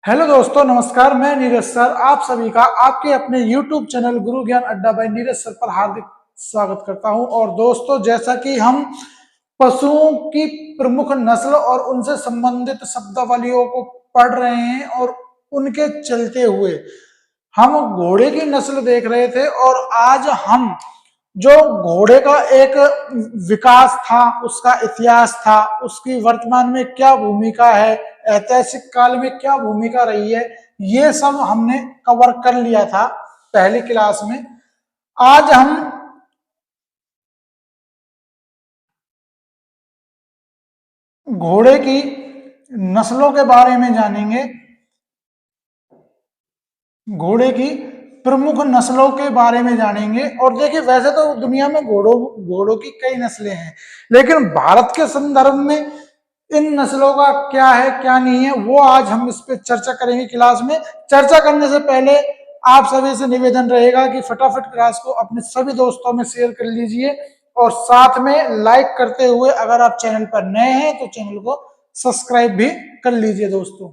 Hello दोस्तों, नमस्कार। मैं नीरज सर आप सभी का आपके अपने YouTube चैनल गुरु ज्ञान अड्डा बाय नीरज सर पर हार्दिक स्वागत करता हूं। और दोस्तों, जैसा कि हम पशुओं की प्रमुख नस्ल और उनसे संबंधित शब्दावलियों को पढ़ रहे हैं और उनके चलते हुए हम घोड़े की नस्ल देख रहे थे। और आज हम जो घोड़े का एक विकास था, उसका इतिहास था, उसकी वर्तमान में क्या भूमिका है, ऐतिहासिक काल में क्या भूमिका रही है, ये सब हमने कवर कर लिया था पहली क्लास में। आज हम घोड़े की नस्लों के बारे में जानेंगे, घोड़े की प्रमुख नस्लों के बारे में जानेंगे। और देखिए, वैसे तो दुनिया में घोड़ों की कई नस्लें हैं, लेकिन भारत के संदर्भ में इन नस्लों का क्या है क्या नहीं है, वो आज हम इस पे चर्चा करेंगे क्लास में। चर्चा करने से पहले आप सभी से निवेदन रहेगा कि फटाफट क्लास को अपने सभी दोस्तों में शेयर कर लीजिए और साथ में लाइक करते हुए अगर आप चैनल पर नए हैं तो चैनल को सब्सक्राइब भी कर लीजिए। दोस्तों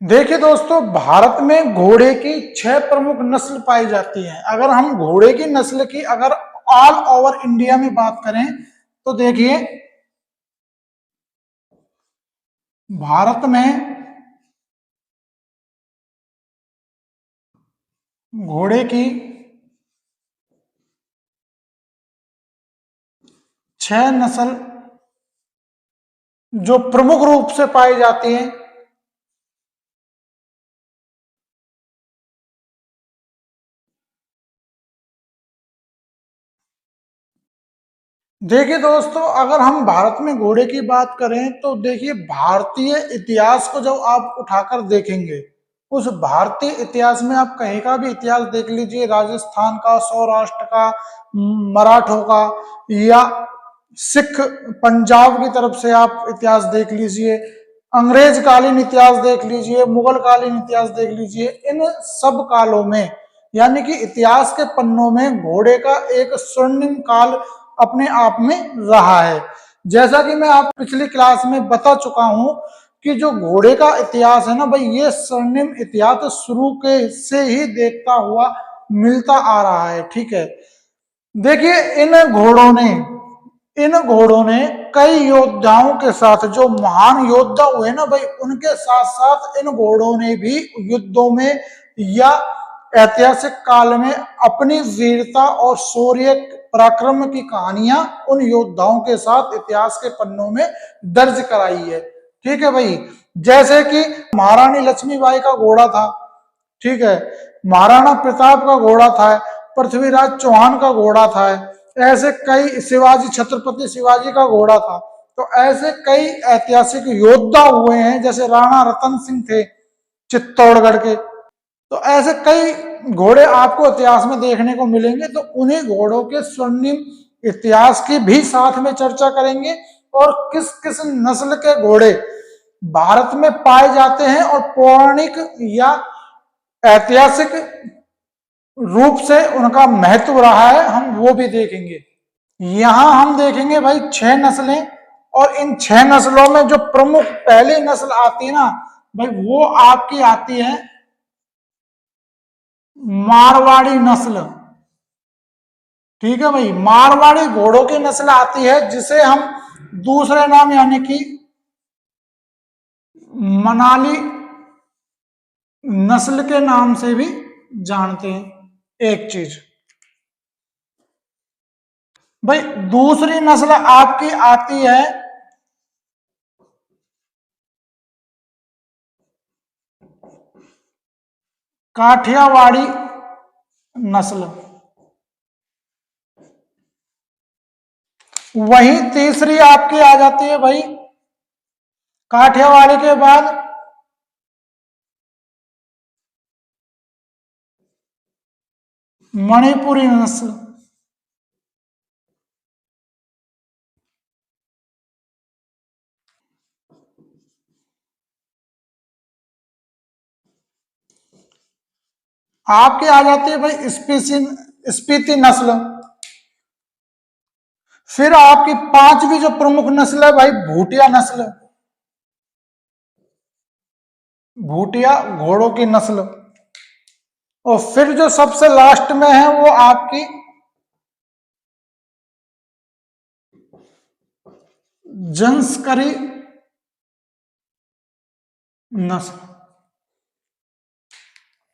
देखिए दोस्तों, भारत में घोड़े की 6 प्रमुख नस्ल पाई जाती है। अगर हम घोड़े की नस्ल की अगर ऑल ओवर इंडिया में बात करें तो देखिए, भारत में घोड़े की 6 नस्ल जो प्रमुख रूप से पाई जाती है। देखिए दोस्तों, अगर हम भारत में घोड़े की बात करें तो देखिए, भारतीय इतिहास को जब आप उठाकर देखेंगे, उस भारतीय इतिहास में आप कहीं का भी इतिहास देख लीजिए, राजस्थान का, सौराष्ट्र का, मराठों का, या सिख पंजाब की तरफ से आप इतिहास देख लीजिए, अंग्रेज कालीन इतिहास देख लीजिए, मुगल कालीन इतिहास देख लीजिए, इन सब कालों में यानी कि इतिहास के पन्नों में घोड़े का एक स्वर्णिम काल अपने आप में रहा है। जैसा कि मैं आप पिछली क्लास में बता चुका हूं कि जो घोड़े का इतिहास है ना भाई, ये स्वर्णिम इतिहास शुरू के से ही देखता हुआ मिलता आ रहा है। ठीक है, देखिए, इन घोड़ों ने कई योद्धाओं के साथ, जो महान योद्धा हुए ना भाई, उनके साथ साथ इन घोड़ों ने भी युद्धों में या ऐतिहासिक काल में अपनी वीरता और शौर्य पराक्रम की कहानियां उन योद्धाओं के साथ इतिहास के पन्नों में दर्ज कराई है। ठीक है भाई, जैसे कि महारानी लक्ष्मीबाई का घोड़ा था, ठीक है, महाराणा प्रताप का घोड़ा था, पृथ्वीराज चौहान का घोड़ा था, ऐसे कई, शिवाजी, छत्रपति शिवाजी का घोड़ा था। तो ऐसे कई ऐतिहासिक योद्धा हुए हैं, जैसे राणा रतन सिंह थे चित्तौड़गढ़ के। तो ऐसे कई घोड़े आपको इतिहास में देखने को मिलेंगे। तो उन्हीं घोड़ों के स्वर्णिम इतिहास की भी साथ में चर्चा करेंगे और किस किस नस्ल के घोड़े भारत में पाए जाते हैं और पौराणिक या ऐतिहासिक रूप से उनका महत्व रहा है, हम वो भी देखेंगे। यहां हम देखेंगे भाई 6 नस्लें, और इन 6 नस्लों में जो प्रमुख पहली नस्ल आती है ना भाई, वो आपकी आती है मारवाड़ी नस्ल। ठीक है भाई, मारवाड़ी घोड़ों की नस्ल आती है, जिसे हम दूसरे नाम यानी कि मनाली नस्ल के नाम से भी जानते हैं। एक चीज भाई, दूसरी नस्ल आपकी आती है काठियावाड़ी नस्ल। वही तीसरी आपकी आ जाती है भाई, काठियावाड़ी के बाद मणिपुरी नस्ल। आपके आ जाती है भाई स्पीति नस्ल। फिर आपकी पांचवी जो प्रमुख नस्ल है भाई, भूटिया नस्ल। भूटिया घोड़ों की नस्ल। और फिर जो सबसे लास्ट में है वो आपकी जंस्करी नस्ल।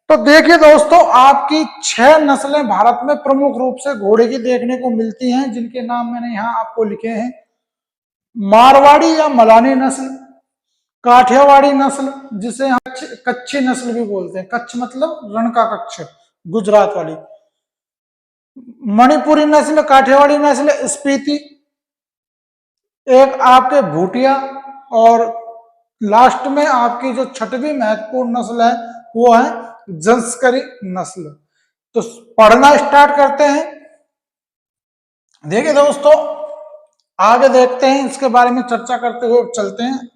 तो देखिए दोस्तों, आपकी 6 नस्लें भारत में प्रमुख रूप से घोड़े की देखने को मिलती हैं, जिनके नाम मैंने यहां आपको लिखे हैं। मारवाड़ी या मलानी नस्ल, काठियावाड़ी नस्ल जिसे हम कच्छी नस्ल भी बोलते हैं, कच्छ मतलब रण का कच्छ, गुजरात वाली। मणिपुरी नस्ल, काठियावाड़ी नस्ल, स्पीति, एक आपके भूटिया, और लास्ट में आपकी जो छठवीं महत्वपूर्ण नस्ल है वो है जंस्करी नस्ल। तो पढ़ना स्टार्ट करते हैं। देखिए दोस्तों, आगे देखते हैं, इसके बारे में चर्चा करते हुए चलते हैं।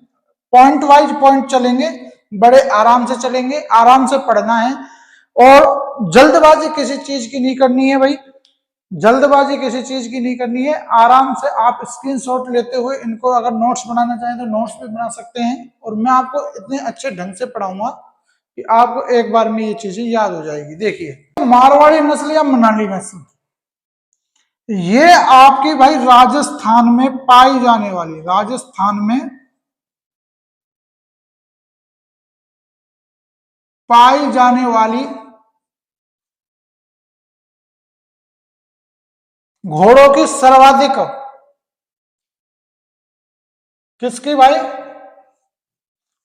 पॉइंट वाइज पॉइंट चलेंगे, बड़े आराम से चलेंगे, आराम से पढ़ना है, और जल्दबाजी किसी चीज की नहीं करनी है भाई, जल्दबाजी किसी चीज की नहीं करनी है। आराम से आप स्क्रीनशॉट लेते हुए इनको अगर नोट्स बनाना चाहें तो नोट्स भी बना सकते हैं, और मैं आपको इतने अच्छे ढंग से पढ़ाऊंगा कि आपको एक बार में ये चीजें याद हो जाएगी। देखिए, मारवाड़ी नस्ल या मनाली नस्ल, ये आपकी भाई राजस्थान में पाई जाने वाली, राजस्थान में पाई जाने वाली घोड़ों की सर्वाधिक, किसकी भाई,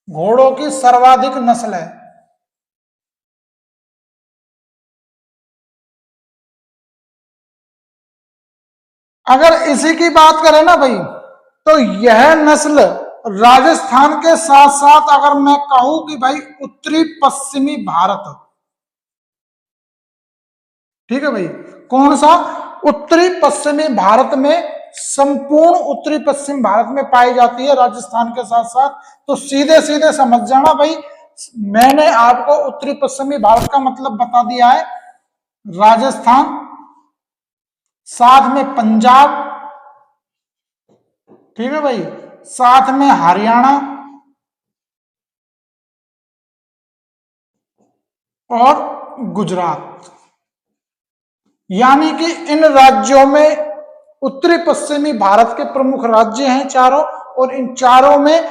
घोड़ों की सर्वाधिक नस्ल है। अगर इसी की बात करें ना भाई, तो यह नस्ल राजस्थान के साथ साथ अगर मैं कहूं कि भाई उत्तरी पश्चिमी भारत, ठीक है भाई, कौन सा, उत्तरी पश्चिमी भारत में, संपूर्ण उत्तरी पश्चिम भारत में पाई जाती है राजस्थान के साथ साथ। तो सीधे सीधे समझ जाना भाई, मैंने आपको उत्तरी पश्चिमी भारत का मतलब बता दिया है। राजस्थान, साथ में पंजाब, ठीक है भाई, साथ में हरियाणा और गुजरात, यानी कि इन राज्यों में उत्तरी पश्चिमी भारत के प्रमुख राज्य हैं चारों, और इन चारों में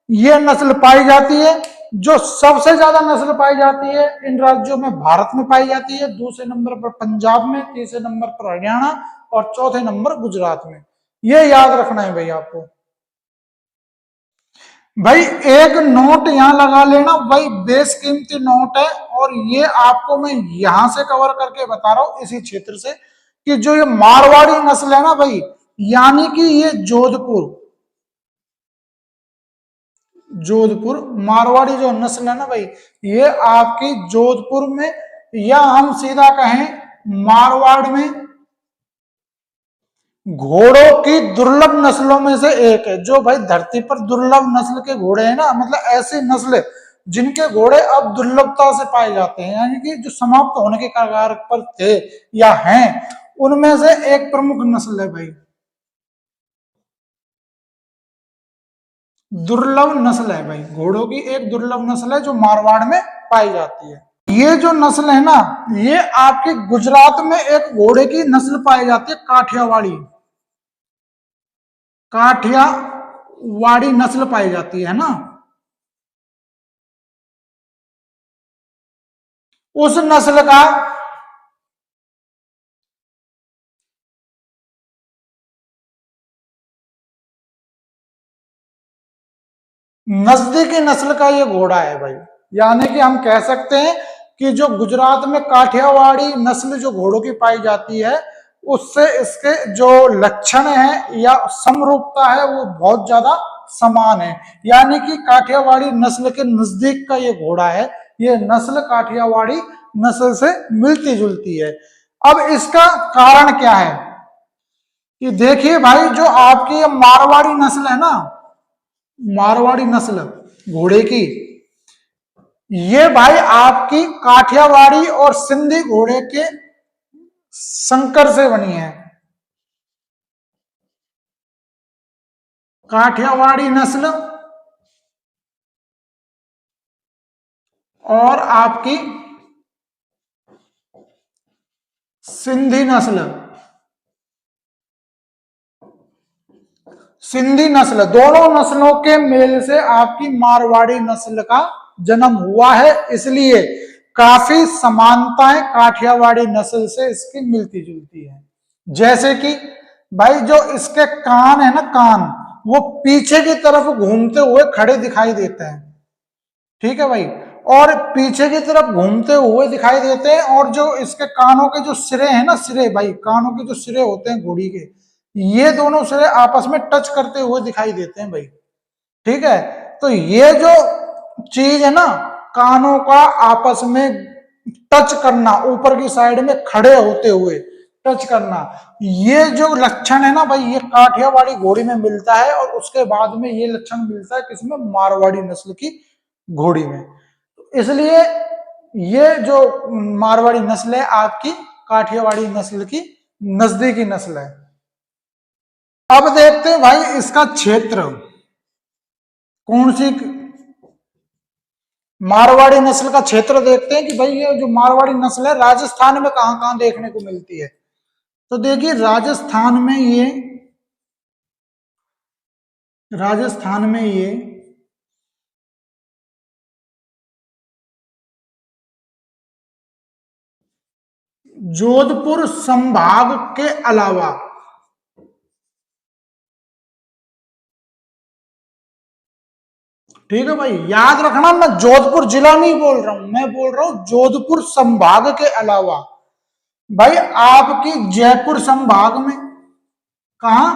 यह नस्ल पाई जाती है। जो सबसे ज्यादा नस्ल पाई जाती है इन राज्यों में भारत में पाई जाती है, दूसरे नंबर पर पंजाब में, तीसरे नंबर पर हरियाणा, और चौथे नंबर गुजरात में। यह याद रखना है भाई आपको। भाई एक नोट यहां लगा लेना भाई, बेशकीमती नोट है, और ये आपको मैं यहां से कवर करके बता रहा हूं, इसी क्षेत्र से, कि जो ये मारवाड़ी नस्ल है ना भाई, यानी कि ये जोधपुर, जोधपुर मारवाड़ी जो नस्ल है ना भाई, ये आपकी जोधपुर में, या हम सीधा कहें मारवाड़ में, घोड़ों की दुर्लभ नस्लों में से एक है। जो भाई धरती पर दुर्लभ नस्ल के घोड़े हैं ना, मतलब ऐसी नस्ल जिनके घोड़े अब दुर्लभता से पाए जाते हैं, यानी कि जो समाप्त होने के कगार पर थे या हैं, उनमें से एक प्रमुख नस्ल है भाई, दुर्लभ नस्ल है भाई, घोड़ों की एक दुर्लभ नस्ल है जो मारवाड़ में पाई जाती है। ये जो नस्ल है ना, ये आपके गुजरात में एक घोड़े की नस्ल पाई जाती है, काठियावाड़ी, काठियावाड़ी नस्ल पाई जाती है ना। उस नस्ल का नजदीकी नस्ल का ये घोड़ा है भाई, यानी कि हम कह सकते हैं कि जो गुजरात में काठियावाड़ी नस्ल जो घोड़ों की पाई जाती है, उससे इसके जो लक्षण है या समरूपता है वो बहुत ज्यादा समान है, यानी कि काठियावाड़ी नस्ल के नजदीक का ये घोड़ा है। ये नस्ल काठियावाड़ी नस्ल से मिलती जुलती है। अब इसका कारण क्या है कि देखिए भाई, जो आपकी ये मारवाड़ी नस्ल है ना, मारवाड़ी नस्ल घोड़े की, ये भाई आपकी काठियावाड़ी और सिंधी घोड़े के संकर से बनी है। काठियावाड़ी नस्ल और आपकी सिंधी नस्ल, सिंधी नस्ल, दोनों नस्लों के मेल से आपकी मारवाड़ी नस्ल का जन्म हुआ है, इसलिए काफी समानताएं काठियावाड़ी नस्ल से इसकी मिलती जुलती है। जैसे कि भाई जो इसके कान है ना, कान वो पीछे की तरफ घूमते हुए खड़े दिखाई देते हैं, ठीक है भाई, और पीछे की तरफ घूमते हुए दिखाई देते हैं, और जो इसके कानों के जो सिरे हैं ना, सिरे भाई, कानों के जो सिरे होते हैं घोड़ी के, ये दोनों सिरे आपस में टच करते हुए दिखाई देते हैं भाई, ठीक है। तो ये जो चीज है ना, कानों का आपस में टच करना, ऊपर की साइड में खड़े होते हुए टच करना, ये जो लक्षण है ना भाई, ये काठियावाड़ी घोड़ी में मिलता है, और उसके बाद में ये लक्षण मिलता है किसमें, मारवाड़ी नस्ल की घोड़ी में। इसलिए ये जो मारवाड़ी नस्ल है आपकी काठियावाड़ी नस्ल की नजदीकी नस्ल है। अब देखते हैं भाई इसका क्षेत्र, कौन सी मारवाड़ी नस्ल का क्षेत्र देखते हैं कि भाई ये जो मारवाड़ी नस्ल है राजस्थान में कहां कहां देखने को मिलती है। तो देखिए राजस्थान में ये जोधपुर संभाग के अलावा, ठीक है भाई, याद रखना मैं जोधपुर जिला नहीं बोल रहा हूं, मैं बोल रहा हूं जोधपुर संभाग के अलावा। भाई आपकी जयपुर संभाग में, कहा,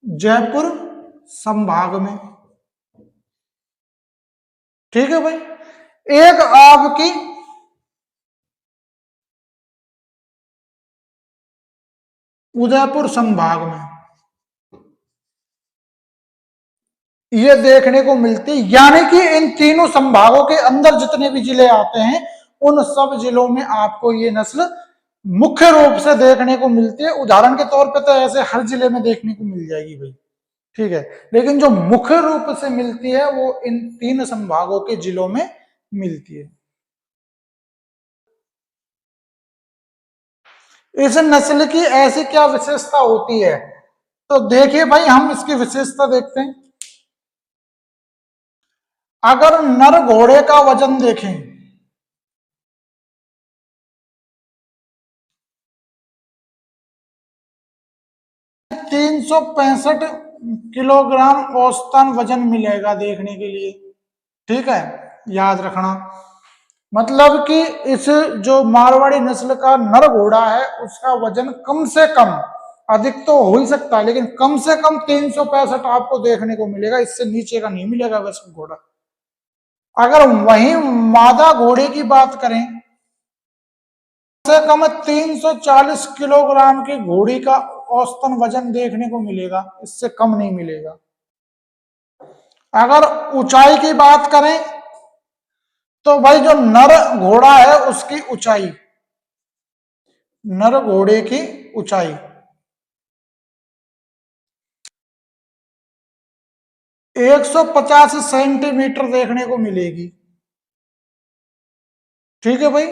जयपुर संभाग में, ठीक है भाई। एक आपकी उदयपुर संभाग में ये देखने को मिलती, यानी कि इन तीनों संभागों के अंदर जितने भी जिले आते हैं उन सब जिलों में आपको ये नस्ल मुख्य रूप से देखने को मिलती है। उदाहरण के तौर पे तो ऐसे हर जिले में देखने को मिल जाएगी भाई, ठीक है, लेकिन जो मुख्य रूप से मिलती है वो इन तीन संभागों के जिलों में मिलती है। इस नस्ल की ऐसी क्या विशेषता होती है, तो देखिए भाई हम इसकी विशेषता देखते हैं। अगर नर घोड़े का वजन देखें, 365 किलोग्राम औसतन वजन मिलेगा देखने के लिए, ठीक है, याद रखना। मतलब कि इस जो मारवाड़ी नस्ल का नर घोड़ा है उसका वजन कम से कम, अधिक तो हो ही सकता है लेकिन कम से कम 365 आपको देखने को मिलेगा, इससे नीचे का नहीं मिलेगा वैसे घोड़ा। अगर वहीं मादा घोड़े की बात करें, से कम 340 किलोग्राम की घोड़ी का औसतन वजन देखने को मिलेगा, इससे कम नहीं मिलेगा। अगर ऊंचाई की बात करें तो भाई जो नर घोड़ा है उसकी ऊंचाई, नर घोड़े की ऊंचाई 150 सेंटीमीटर देखने को मिलेगी, ठीक है भाई।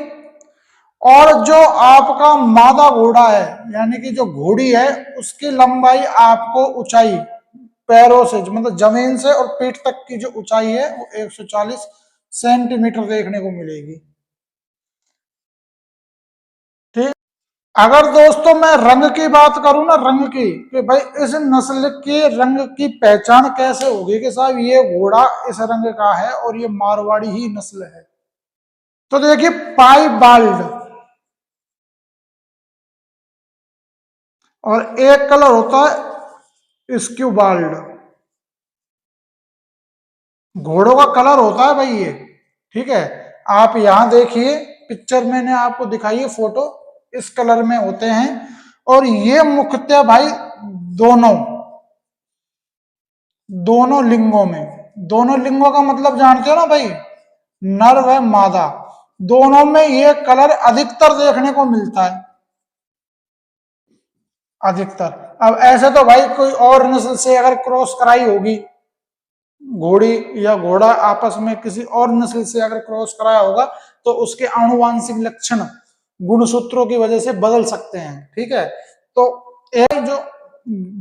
और जो आपका मादा घोड़ा है यानी कि जो घोड़ी है उसकी लंबाई आपको ऊंचाई पैरों से मतलब जमीन से और पीठ तक की जो ऊंचाई है वो 140 सेंटीमीटर देखने को मिलेगी, ठीक। अगर दोस्तों मैं रंग की बात करूं ना, रंग की, कि भाई इस नस्ल के रंग की पहचान कैसे होगी कि साहब ये घोड़ा इस रंग का है और ये मारवाड़ी ही नस्ल है, तो देखिए पाई बाल्ड, और एक कलर होता है स्क्यूबाल्ड, घोड़ों का कलर होता है भाई ये, ठीक है। आप यहां देखिए पिक्चर मैंने आपको दिखाई है फोटो, इस कलर में होते हैं, और ये मुख्यतः भाई दोनों दोनों लिंगों में, दोनों लिंगों का मतलब जानते हो ना भाई, नर व मादा, दोनों में ये कलर अधिकतर देखने को मिलता है, अधिकतर। अब ऐसे तो भाई कोई और नस्ल से अगर क्रॉस कराई होगी घोड़ी या घोड़ा आपस में किसी और नस्ल से अगर क्रॉस कराया होगा तो उसके आनुवांशिक लक्षण गुणसूत्रों की वजह से बदल सकते हैं। ठीक है, तो एक जो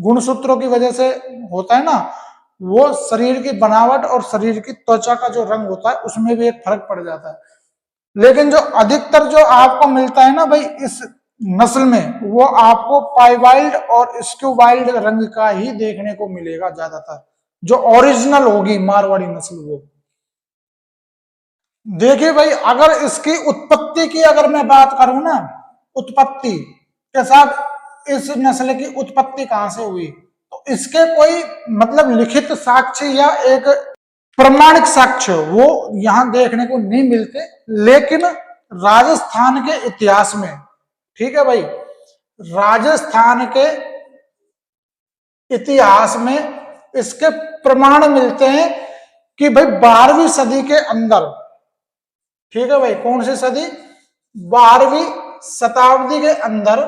गुणसूत्रों की वजह से होता है ना, वो शरीर की बनावट और शरीर की त्वचा का जो रंग होता है उसमें भी एक फर्क पड़ जाता है। लेकिन जो अधिकतर जो आपको मिलता है ना भाई इस नस्ल में, वो आपको पाइवाइल्ड और स्क्यूवाइल्ड रंग का ही देखने को मिलेगा ज्यादातर, जो ओरिजिनल होगी मारवाड़ी नस्ल वो। देखिए भाई, अगर इसकी उत्पत्ति की अगर मैं बात करूं ना, उत्पत्ति के साथ इस नस्ल की उत्पत्ति कहां से हुई, तो इसके कोई मतलब लिखित साक्ष्य या एक प्रमाणिक साक्ष्य वो यहां देखने को नहीं मिलते। लेकिन राजस्थान के इतिहास में, ठीक है भाई, राजस्थान के इतिहास में इसके प्रमाण मिलते हैं कि भाई 12वीं सदी के अंदर, ठीक है भाई, कौन सी सदी, 12वीं शताब्दी के अंदर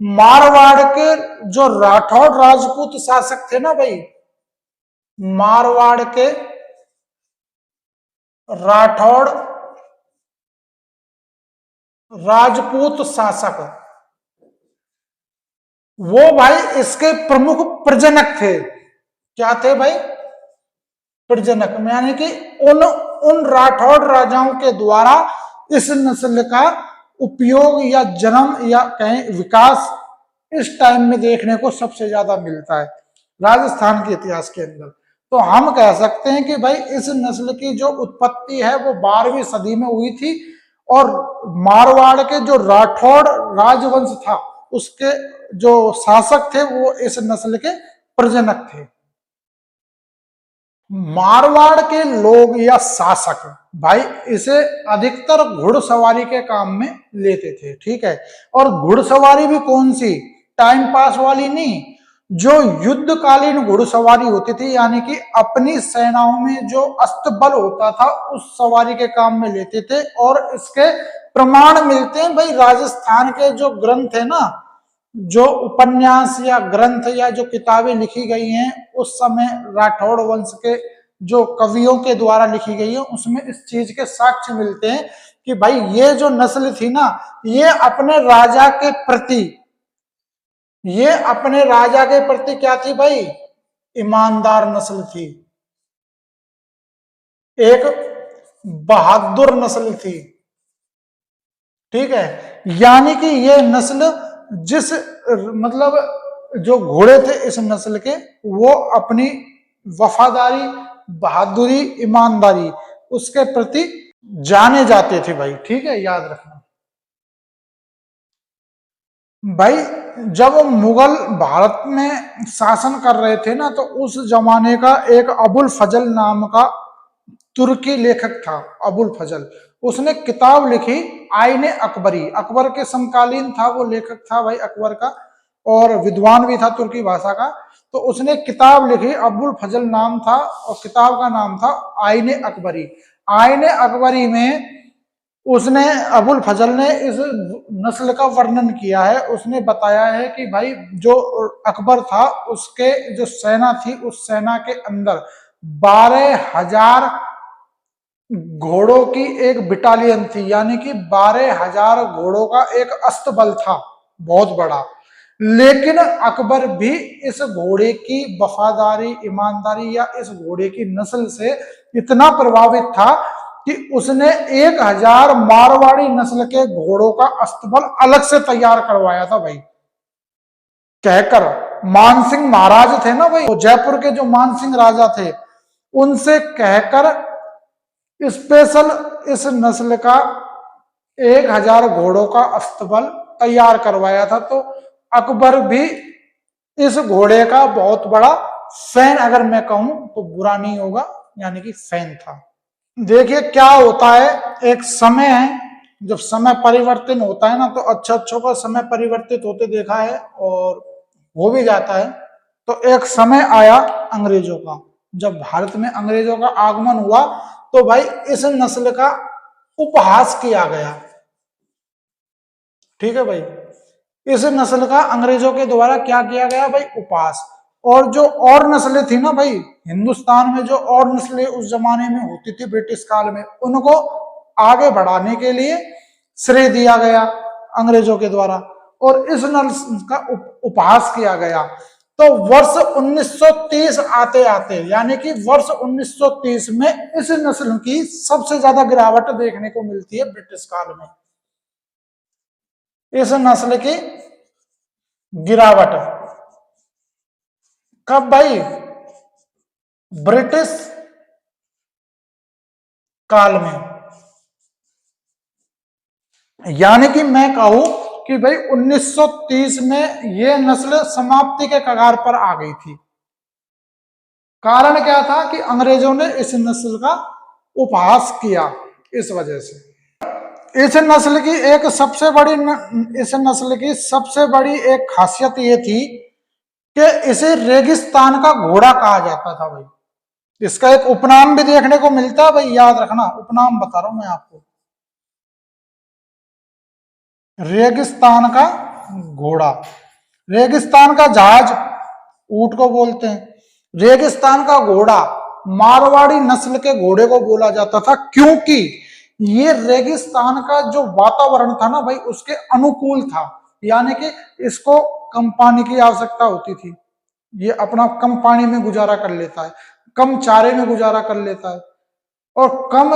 मारवाड़ के जो राठौड़ राजपूत शासक थे ना भाई, मारवाड़ के राठौड़ राजपूत शासक, वो भाई इसके प्रमुख प्रजनक थे। क्या थे भाई, प्रजनक, यानी कि उन उन राठौड़ राजाओं के द्वारा इस नस्ल का उपयोग या जन्म या कहें विकास इस टाइम में देखने को सबसे ज्यादा मिलता है राजस्थान के इतिहास के अंदर। तो हम कह सकते हैं कि भाई इस नस्ल की जो उत्पत्ति है वो 12वीं सदी में हुई थी, और मारवाड़ के जो राठौड़ राजवंश था उसके जो शासक थे वो इस नस्ल के प्रजनक थे। मारवाड़ के लोग या शासक भाई इसे अधिकतर घुड़सवारी के काम में लेते थे। ठीक है, और घुड़सवारी भी कौन सी, टाइम पास वाली नहीं, जो युद्धकालीन घुड़सवारी होती थी, यानी कि अपनी सेनाओं में जो अस्तबल होता था उस सवारी के काम में लेते थे। और इसके प्रमाण मिलते हैं भाई राजस्थान के जो ग्रंथ है ना, जो उपन्यास या ग्रंथ या जो किताबें लिखी गई हैं उस समय राठौड़ वंश के जो कवियों के द्वारा लिखी गई है, उसमें इस चीज के साक्ष्य मिलते हैं कि भाई ये जो नस्ल थी ना, ये अपने राजा के प्रति, ये अपने राजा के प्रति क्या थी भाई, ईमानदार नस्ल थी, एक बहादुर नस्ल थी। ठीक है, यानी कि ये नस्ल जिस मतलब जो घोड़े थे इस नस्ल के, वो अपनी वफादारी, बहादुरी, ईमानदारी उसके प्रति जाने जाते थे भाई। ठीक है, याद रखना भाई। जब मुगल भारत में शासन कर रहे थे ना, तो उस जमाने का एक अबुल फजल नाम का तुर्की लेखक था, अबुल फजल, उसने किताब लिखी आईने अकबरी, अकबर के समकालीन था वो लेखक था भाई अकबर का, और विद्वान भी था तुर्की भाषा का। तो उसने किताब लिखी, अबुल फजल नाम था, और किताब का नाम था आईने अकबरी। आईने अकबरी में उसने, अबुल फजल ने इस नस्ल का वर्णन किया है। उसने बताया है कि भाई जो अकबर था उसके जो सेना थी, उस सेना के अंदर 12,000 घोड़ों की एक बिटालियन थी, यानी कि 12,000 घोड़ों का एक अस्तबल था, बहुत बड़ा। लेकिन अकबर भी इस घोड़े की वफादारी, ईमानदारी या इस घोड़े की नस्ल से इतना प्रभावित था कि उसने 1,000 मारवाड़ी नस्ल के घोड़ों का अस्तबल अलग से तैयार करवाया था भाई, कहकर। मानसिंह महाराज थे ना भाई, जयपुर के जो मानसिंह राजा थे, उनसे कहकर स्पेशल इस नस्ल का 1,000 घोड़ों का अस्तबल तैयार करवाया था। तो अकबर भी इस घोड़े का बहुत बड़ा फैन, अगर मैं कहूं तो बुरा नहीं होगा, यानी कि फैन था। देखिए क्या होता है, एक समय है, जब समय परिवर्तन होता है ना, तो अच्छों का समय परिवर्तित होते देखा है और हो भी जाता है। तो एक समय आया अंग्रेजों का, जब भारत में अंग्रेजों का आगमन हुआ, तो भाई इस नस्ल का उपहास किया गया। ठीक है भाई, इस नस्ल का अंग्रेजों के द्वारा क्या किया गया भाई, उपहास। और जो और नस्लें थी ना भाई, हिंदुस्तान में जो और नस्लें उस जमाने में होती थी ब्रिटिश काल में, उनको आगे बढ़ाने के लिए श्रेय दिया गया अंग्रेजों के द्वारा, और इस नस्ल का उपहास किया गया। तो वर्ष 1930 आते आते, यानी कि वर्ष 1930 में इस नस्ल की सबसे ज्यादा गिरावट देखने को मिलती है ब्रिटिश काल में। इस नस्ल की गिरावट कब भाई? ब्रिटिश काल में। यानी कि मैं कहूं कि भाई 1930 में यह नस्ल समाप्ति के कगार पर आ गई थी। कारण क्या था कि अंग्रेजों ने इस नस्ल का उपहास किया। इस वजह से इस नस्ल की सबसे बड़ी एक खासियत ये थी कि इसे रेगिस्तान का घोड़ा कहा जाता था भाई। इसका एक उपनाम भी देखने को मिलता है भाई, याद रखना, उपनाम बता रहा हूं मैं आपको। रेगिस्तान का घोड़ा, रेगिस्तान का जहाज ऊंट को बोलते हैं, रेगिस्तान का घोड़ा मारवाड़ी नस्ल के घोड़े को बोला जाता था, क्योंकि ये रेगिस्तान का जो वातावरण था ना भाई उसके अनुकूल था। यानी कि इसको कम पानी की आवश्यकता होती थी, ये अपना कम पानी में गुजारा कर लेता है, कम चारे में गुजारा कर लेता है, और कम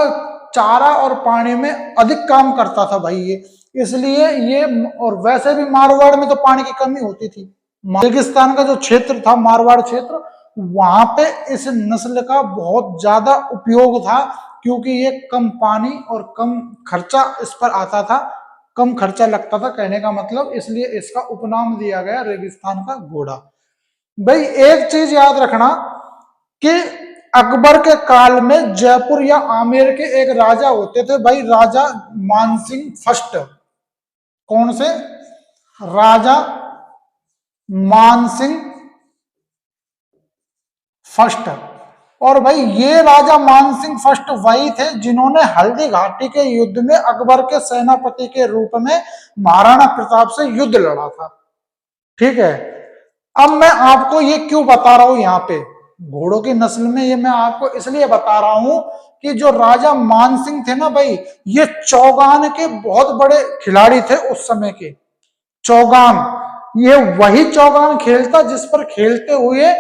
चारा और पानी में अधिक काम करता था भाई ये, इसलिए ये। और वैसे भी मारवाड़ में तो पानी की कमी होती थी। रेगिस्तान का जो क्षेत्र था, मारवाड़ क्षेत्र, वहां पे इस नस्ल का बहुत ज्यादा उपयोग था, क्योंकि ये कम पानी और कम खर्चा इस पर आता था, कम खर्चा लगता था, कहने का मतलब, इसलिए इसका उपनाम दिया गया रेगिस्तान का घोड़ा। भाई एक चीज याद रखना कि अकबर के काल में जयपुर या आमेर के एक राजा होते थे भाई, राजा मानसिंह फर्स्ट। कौन से? राजा मानसिंह फर्स्ट। और भाई ये राजा मानसिंह फर्स्ट वही थे जिन्होंने हल्दी घाटी के युद्ध में अकबर के सेनापति के रूप में महाराणा प्रताप से युद्ध लड़ा था। ठीक है, अब मैं आपको ये क्यों बता रहा हूं यहां पे घोड़ों की नस्ल में, ये मैं आपको इसलिए बता रहा हूं कि जो राजा मानसिंह थे ना भाई, ये चौगान के बहुत बड़े खिलाड़ी थे उस समय के। चौगान, ये वही चौगान खेलता जिस पर खेलते हुए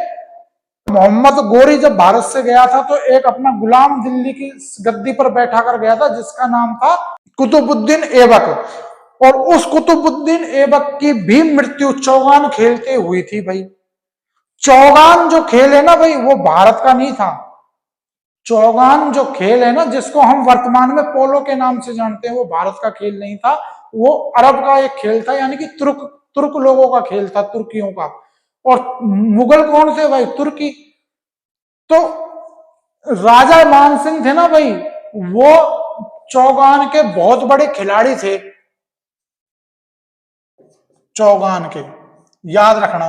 मोहम्मद गोरी जब भारत से गया था तो एक अपना गुलाम दिल्ली की गद्दी पर बैठा कर गया था जिसका नाम था कुतुबुद्दीन ऐबक, और उस कुतुबुद्दीन ऐबक की भी मृत्यु चौगान खेलते हुई थी भाई। चौगान जो खेल है ना भाई वो भारत का नहीं था। चौगान जो खेल है ना, जिसको हम वर्तमान में पोलो के नाम से जानते हैं, वो भारत का खेल नहीं था, वो अरब का एक खेल था, यानी कि तुर्क लोगों का खेल था, तुर्कियों का। और मुगल कौन थे भाई? तुर्की। तो राजा मानसिंह थे ना भाई, वो चौगान के बहुत बड़े खिलाड़ी थे, चौगान के, याद रखना।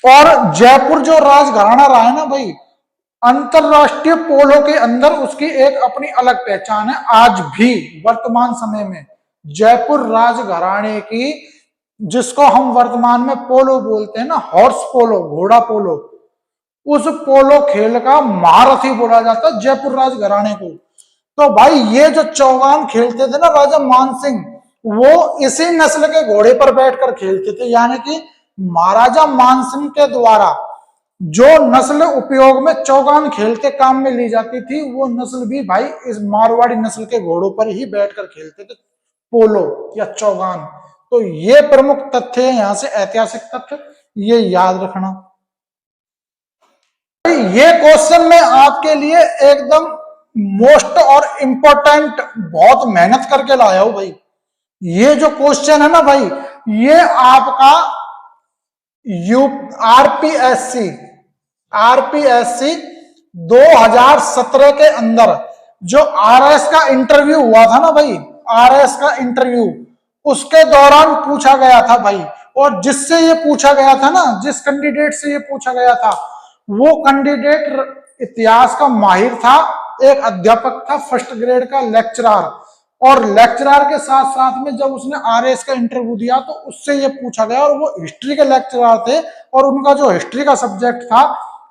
और जयपुर जो राजघराना रहा है ना भाई, अंतरराष्ट्रीय पोलो के अंदर उसकी एक अपनी अलग पहचान है। आज भी वर्तमान समय में जयपुर राजघराने की, जिसको हम वर्तमान में पोलो बोलते हैं ना, हॉर्स पोलो, घोड़ा पोलो, उस पोलो खेल का महारथी बोला जाता है जयपुर राजघराने को। तो भाई ये जो चौगान खेलते थे ना राजा मानसिंह, वो इसी नस्ल के घोड़े पर बैठकर खेलते थे, यानी कि महाराजा मानसिंह के द्वारा जो नस्ल उपयोग में चौगान खेलते काम में ली जाती थी, वो नस्ल भी भाई इस मारवाड़ी नस्ल के घोड़ों पर ही बैठकर खेलते थे, पोलो या चौगान। तो ये प्रमुख तथ्य है यहां से, ऐतिहासिक तथ्य, ये याद रखना। ये क्वेश्चन मैं आपके लिए एकदम मोस्ट और इंपॉर्टेंट, बहुत मेहनत करके लाया हूं भाई। ये जो क्वेश्चन है ना भाई, ये आपका आरपीएससी 2017 के अंदर जो आरएस का इंटरव्यू हुआ था ना भाई, आरएस का इंटरव्यू, उसके दौरान पूछा गया था भाई। और जिससे ये पूछा गया था ना, जिस कैंडिडेट से ये पूछा गया था, वो कैंडिडेट इतिहास का माहिर था, एक अध्यापक था, फर्स्ट ग्रेड का लेक्चरर, और लेक्चरर के साथ साथ में जब उसने आरएस का इंटरव्यू दिया तो उससे ये पूछा गया, और वो हिस्ट्री के लेक्चरर थे और उनका जो हिस्ट्री का सब्जेक्ट था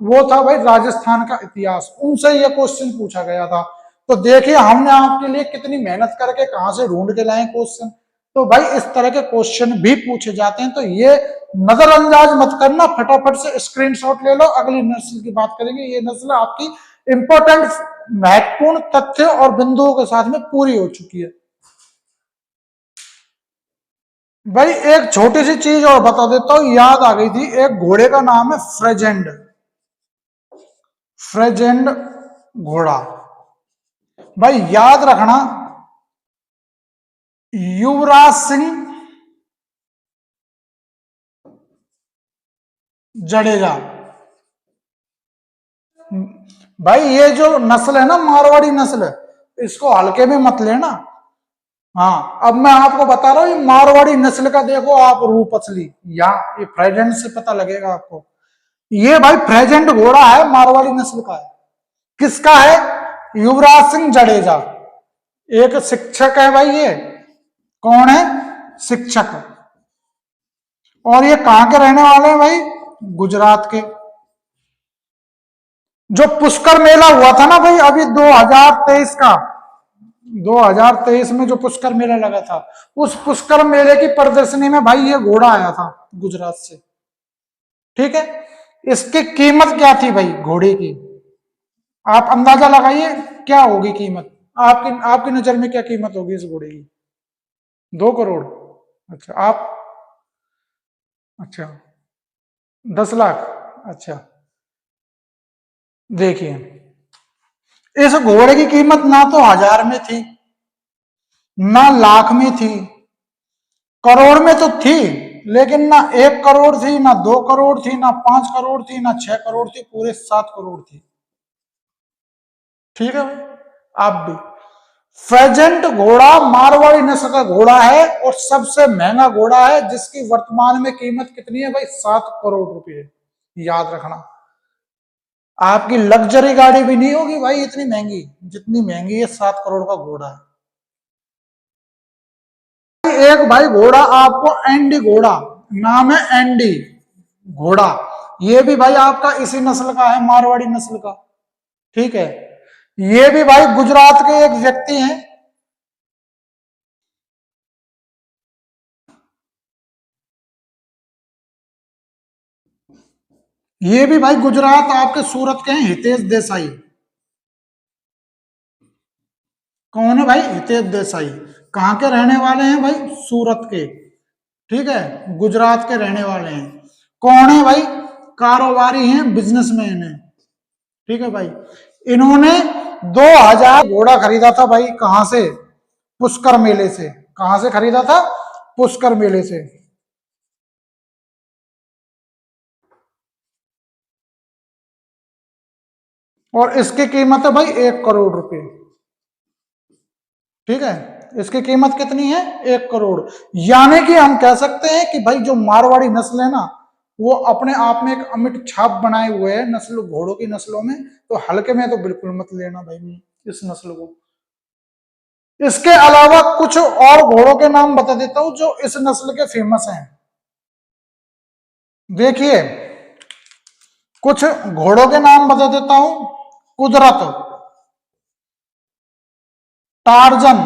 वो था भाई राजस्थान का इतिहास, उनसे ये क्वेश्चन पूछा गया था। तो देखिए हमने आपके लिए कितनी मेहनत करके कहां से ढूंढ के लाए क्वेश्चन। तो भाई इस तरह के क्वेश्चन भी पूछे जाते हैं, तो ये नजरअंदाज मत करना, फटाफट से स्क्रीनशॉट ले लो। अगली नस्ल की बात करेंगे, ये नस्ल आपकी इंपॉर्टेंट महत्वपूर्ण तथ्य और बिंदुओं के साथ में पूरी हो चुकी है। भाई एक छोटी सी चीज और बता देता हूं, याद आ गई थी, एक घोड़े का नाम है फ्रेजेंड, फ्रेजेंड घोड़ा। भाई याद रखना, युवराज सिंह जडेजा। भाई ये जो नस्ल है ना मारवाड़ी नस्ल, इसको हल्के में मत लेना। हाँ अब मैं आपको बता रहा हूं, ये मारवाड़ी नस्ल का देखो आप रूप असली, यहाँ ये प्रेजेंट से पता लगेगा आपको। ये भाई प्रेजेंट घोड़ा है, मारवाड़ी नस्ल का है। किसका है? युवराज सिंह जडेजा, एक शिक्षक है भाई ये। कौन है? शिक्षक। और ये कहां के रहने वाले हैं भाई? गुजरात के। जो पुष्कर मेला हुआ था ना भाई अभी 2023 का, 2023 में जो पुष्कर मेला लगा था, उस पुष्कर मेले की प्रदर्शनी में भाई ये घोड़ा आया था गुजरात से। ठीक है, इसकी कीमत क्या थी भाई घोड़े की? आप अंदाजा लगाइए क्या होगी कीमत, आपकी आपकी नजर में क्या कीमत होगी इस घोड़े की? 2 करोड़? अच्छा आप, अच्छा 10 लाख? अच्छा देखिए, इस घोड़े की कीमत ना तो हजार में थी, ना लाख में थी, करोड़ में तो थी, लेकिन ना 1 करोड़ थी, ना 2 करोड़ थी, ना 5 करोड़ थी, ना 6 करोड़ थी, पूरे 7 करोड़ थी। ठीक है भाई, आप भी। फेजेंट घोड़ा मारवाड़ी नस्ल का घोड़ा है और सबसे महंगा घोड़ा है, जिसकी वर्तमान में कीमत कितनी है भाई? 7 करोड़ रुपए। याद रखना, आपकी लग्जरी गाड़ी भी नहीं होगी भाई इतनी महंगी, जितनी महंगी है 7 करोड़ का घोड़ा है। एक भाई घोड़ा आपको एंडी घोड़ा, नाम है एंडी घोड़ा, ये भी भाई आपका इसी नस्ल का है, मारवाड़ी नस्ल का। ठीक है, ये भी भाई गुजरात के एक व्यक्ति हैं। ये भी भाई गुजरात आपके सूरत के हैं, हितेश देसाई। कौन है भाई? हितेश देसाई। कहां के रहने वाले हैं भाई? सूरत के। ठीक है, गुजरात के रहने वाले हैं। कौन है भाई? कारोबारी हैं, बिजनेसमैन हैं। ठीक है भाई, इन्होंने 2000 घोड़ा खरीदा था भाई, कहां से? पुष्कर मेले से। कहां से खरीदा था? पुष्कर मेले से। और इसकी कीमत है भाई 1 करोड़ रुपए। ठीक है, इसकी कीमत कितनी है? 1 करोड़। यानी कि हम कह सकते हैं कि भाई जो मारवाड़ी नस्ल है ना, वो अपने आप में एक अमिट छाप बनाए हुए है नस्ल, घोड़ों की नस्लों में। तो हल्के में तो बिल्कुल मत लेना भाई इस नस्ल को। इसके अलावा कुछ और घोड़ों के नाम बता देता हूं जो इस नस्ल के फेमस हैं। देखिए, कुछ घोड़ों के नाम बता देता हूं। कुदरत, टार्जन,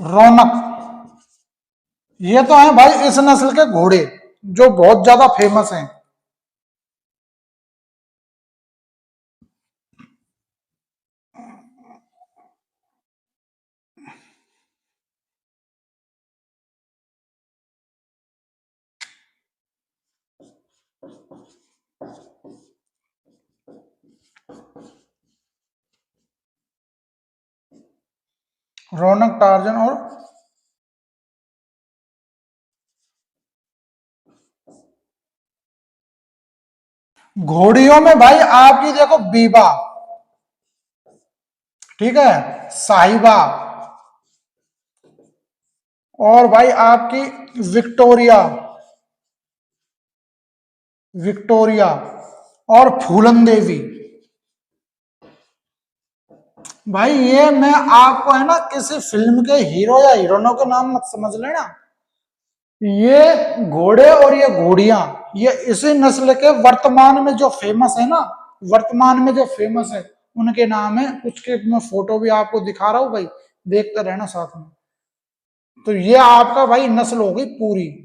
रौनक, ये तो है भाई इस नस्ल के घोड़े जो बहुत ज्यादा फेमस हैं। रौनक, टार्जन और घोड़ियों में भाई आपकी देखो बीबा, ठीक है, साहिबा, और भाई आपकी विक्टोरिया, विक्टोरिया और फूलन देवी। भाई ये मैं आपको है ना किसी फिल्म के हीरो या हीरोइनों के नाम मत समझ लेना। ये घोड़े और ये घोड़ियां, ये इसी नस्ल के वर्तमान में जो फेमस है ना, वर्तमान में जो फेमस है उनके नाम है। कुछ के मैं फोटो भी आपको दिखा रहा हूं भाई, देखते रहना साथ में। तो ये आपका भाई नस्ल हो गई पूरी।